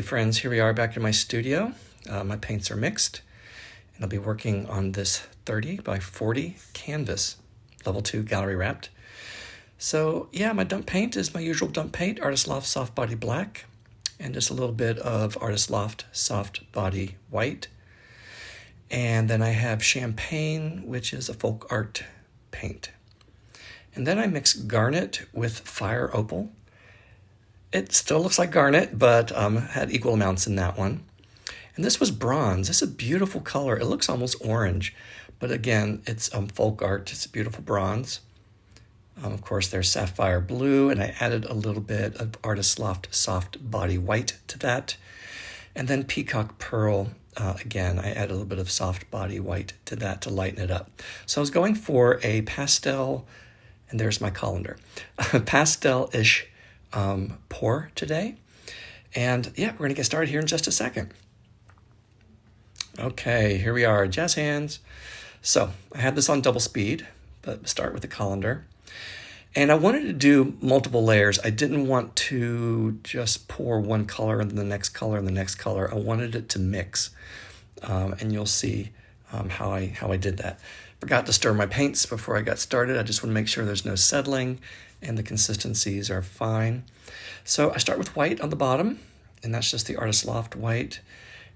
friends, here we are back in my studio. My paints are mixed, and I'll be working on this 30 by 40 canvas, level 2 gallery wrapped. So yeah, my dump paint is my usual dump paint, Artist Loft Soft Body Black, and just a little bit of Artist Loft Soft Body White. And then I have Champagne, which is a folk art paint. And then I mix Garnet with Fire Opal. It still looks like garnet, but had equal amounts in that one. And this was bronze. This is a beautiful color. It looks almost orange, but again, it's folk art. It's a beautiful bronze. Of course, there's Sapphire Blue, and I added a little bit of Artist Loft Soft Body White to that. And then Peacock Pearl. Again, I added a little bit of Soft Body White to that to lighten it up. So I was going for a pastel, and there's my colander, pastel-ish pour today. And yeah, we're gonna get started here in just a second. Okay, here we are, jazz hands. So I had this on double speed, but start with the colander. And I wanted to do multiple layers. I didn't want to just pour one color and then the next color and the next color. I wanted it to mix. And you'll see how I did that. Forgot to stir my paints before I got started. I just want to make sure there's no settling and the consistencies are fine. So I start with white on the bottom, and that's just the Artist Loft white.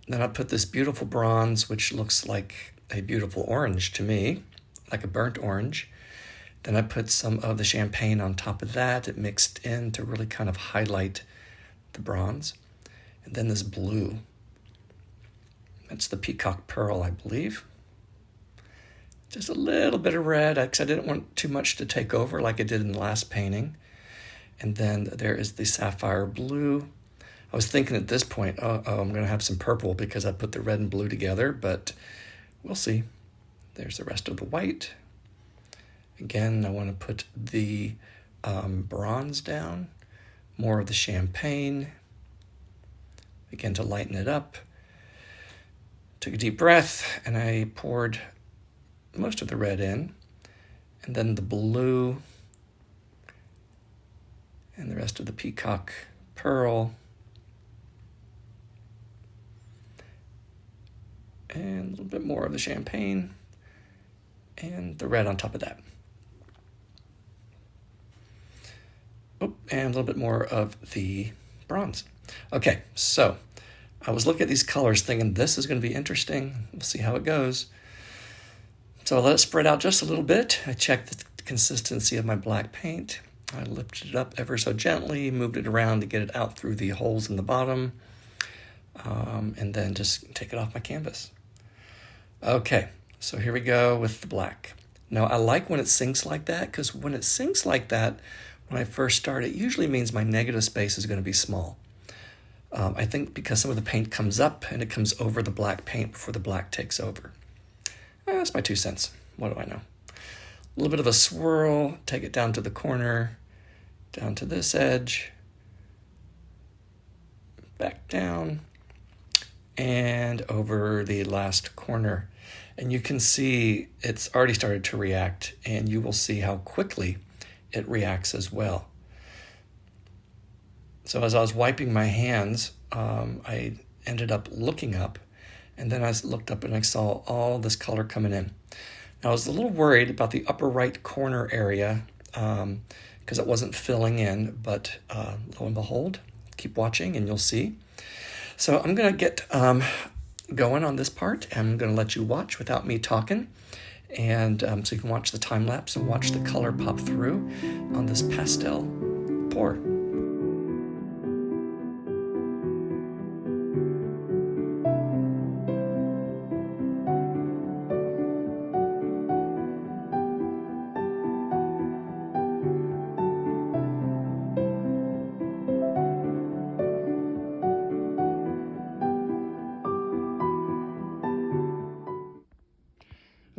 And then I put this beautiful bronze, which looks like a beautiful orange to me, like a burnt orange. Then I put some of the champagne on top of that. It mixed in to really kind of highlight the bronze. And then this blue. That's the Peacock Pearl, I believe. Just a little bit of red, because I didn't want too much to take over like I did in the last painting. And then there is the Sapphire Blue. I was thinking at this point, I'm going to have some purple because I put the red and blue together, but we'll see. There's the rest of the white. Again, I want to put the bronze down, more of the champagne, again to lighten it up. Took a deep breath, and I poured most of the red in, and then the blue, and the rest of the Peacock Pearl, and a little bit more of the champagne, and the red on top of that. Oh, and a little bit more of the bronze. Okay, so I was looking at these colors thinking this is going to be interesting. We'll see how it goes. So I let it spread out just a little bit. I checked the consistency of my black paint. I lifted it up ever so gently, moved it around to get it out through the holes in the bottom, and then just take it off my canvas. Okay, so here we go with the black. Now I like when it sinks like that, because when it sinks like that, when I first start, it usually means my negative space is going to be small. I think because some of the paint comes up and it comes over the black paint before the black takes over. That's my 2 cents. What do I know? A little bit of a swirl, take it down to the corner, down to this edge, back down, and over the last corner. And you can see it's already started to react, and you will see how quickly it reacts as well. So as I was wiping my hands, I ended up looking up, and then I looked up and I saw all this color coming in. Now I was a little worried about the upper right corner area because it wasn't filling in, but lo and behold, keep watching and you'll see. So I'm going to get going on this part. I'm going to let you watch without me talking, and so you can watch the time lapse and watch the color pop through on this pastel pour.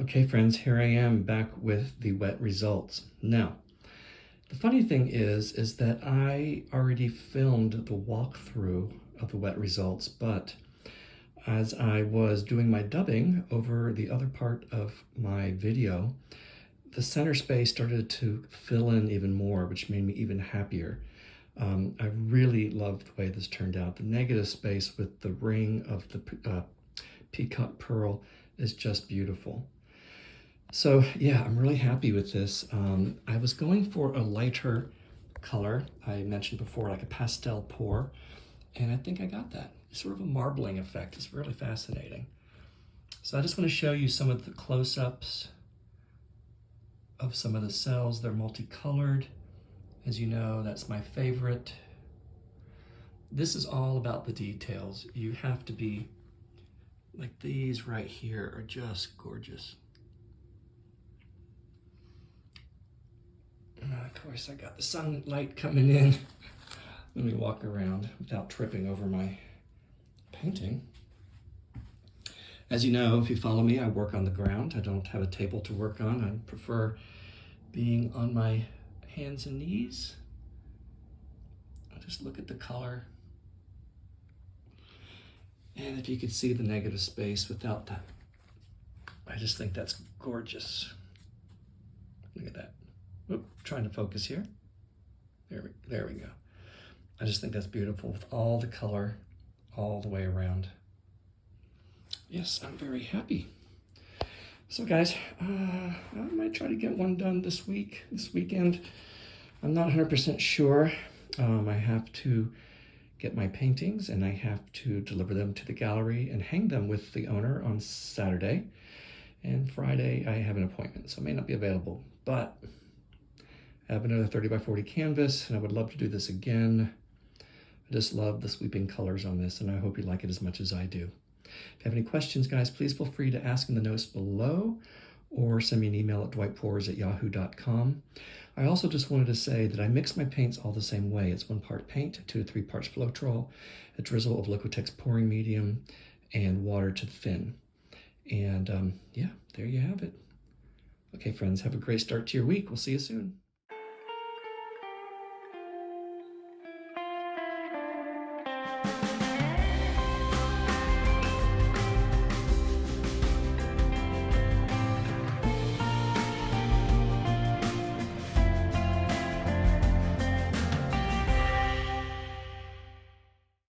Okay, friends, here I am back with the wet results. Now, the funny thing is that I already filmed the walkthrough of the wet results, but as I was doing my dubbing over the other part of my video, the center space started to fill in even more, which made me even happier. I really love the way this turned out. The negative space with the ring of the peacock pearl is just beautiful. So yeah, I'm really happy with this. I was going for a lighter color. I mentioned before, like a pastel pour, and I think I got that. It's sort of a marbling effect. It's really fascinating. So I just want to show you some of the close-ups of some of the cells. They're multicolored. As you know, that's my favorite. This is all about the details. You have to be, like these right here are just gorgeous. And of course, I got the sunlight coming in. Let me walk around without tripping over my painting. As you know, if you follow me, I work on the ground. I don't have a table to work on. I prefer being on my hands and knees. I'll just look at the color. And if you could see the negative space without that, I just think that's gorgeous. Look at that. Oop, trying to focus here. There we go. I just think that's beautiful with all the color all the way around. Yes, I'm very happy. So guys, I might try to get one done this weekend. I'm not 100% sure. I have to get my paintings and I have to deliver them to the gallery and hang them with the owner on Saturday. And Friday I have an appointment, so I may not be available, but I have another 30 by 40 canvas and I would love to do this again. I just love the sweeping colors on this and I hope you like it as much as I do. If you have any questions, guys, please feel free to ask in the notes below or send me an email at dwightpours@yahoo.com. I also just wanted to say that I mix my paints all the same way. It's 1 part paint, 2 to 3 parts floetrol, a drizzle of liquitex pouring medium, and water to thin. And yeah, there you have it. Okay, friends, have a great start to your week. We'll see you soon.